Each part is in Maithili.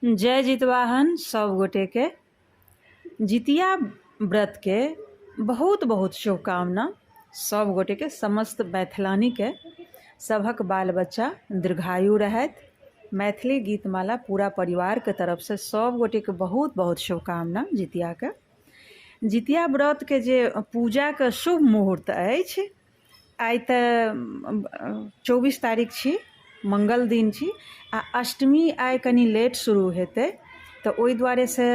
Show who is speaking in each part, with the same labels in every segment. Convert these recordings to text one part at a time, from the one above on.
Speaker 1: जय जितवाहन सब गोटे के जितिया व्रत के बहुत बहुत शुभकामना। सब गोटे के समस्त मैथिलानी के सभक बाल बच्चा दीर्घायु रहत। मैथिली गीतमाला पूरा परिवार के तरफ से सब गोटे के बहुत बहुत शुभकामना। जितिया के जितिया व्रत के जे पूजा के शुभ मुहूर्त अछि, आइ तऽ 24 तारीख छी, मंगल दिन छी आ अष्टमी आइ कनी लेट शुरू हेतै। तो ओहि दुआरे से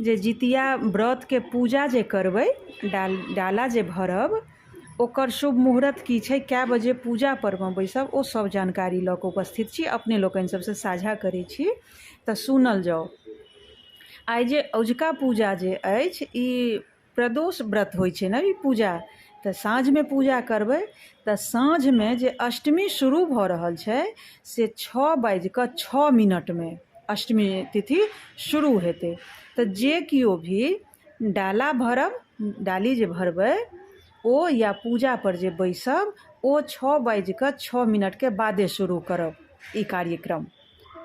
Speaker 1: जे जितिया व्रत के पूजा जे करबै, डाला जे भरब, ओकर शुभ मुहूर्त की छै, क्या बजे पूजा पर में बैसब, ओ सब जानकारी लऽ कऽ उपस्थित छी। अपने लोकनि सबसे साझा करै छी तऽ सुनल जाओ। आइ जे अजुका पूजा जे अछि, ई प्रदोष व्रत होइ छै ने, ई पूजा तऽ साँझ में पूजा करबै तऽ साँझ में जे अष्टमी शुरू भऽ रहल छै से 6:06 में अष्टमी तिथि शुरू हेतै। तऽ जे किओ भी डाला भरब, डाली जे भरबै ओ या पूजा पर जे बैसब, ओ 6:06 के बादे शुरू करब ई कार्यक्रम।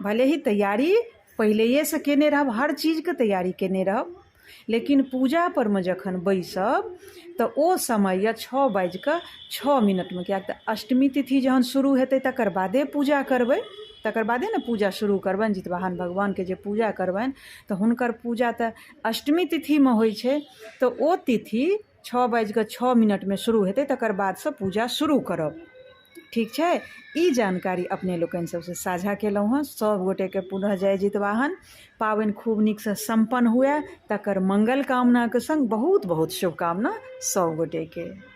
Speaker 1: भले ही तैयारी पहिलेये से केने रहब, हर चीज के तैयारी केने रहब, लेकिन पूजा पर में जखन बैसब तो ओ समय या 6:06 में, कियाक तऽ अष्टमी तिथि जहन शुरू हेतै तकर बादे पूजा करबै, तकर बादे ने पूजा शुरू करबनि। जितवाहन भगवान के जे पूजा करबनि तऽ हुनकर पूजा तऽ अष्टमी तिथि में होइ छै। तो ओ तिथि 6:06 में शुरू हेतै, तकर बाद से पूजा शुरू करब। ठीक छै, ई जानकारी अपने लोकनि सबसे साझा केलहुँ हँ। सब गोटे के पुनः जय जितवाहन। पाबनि खूब नीक से संपन्न हुए, तकर मंगल कामना के संग बहुत बहुत शुभकामना सब गोटे के।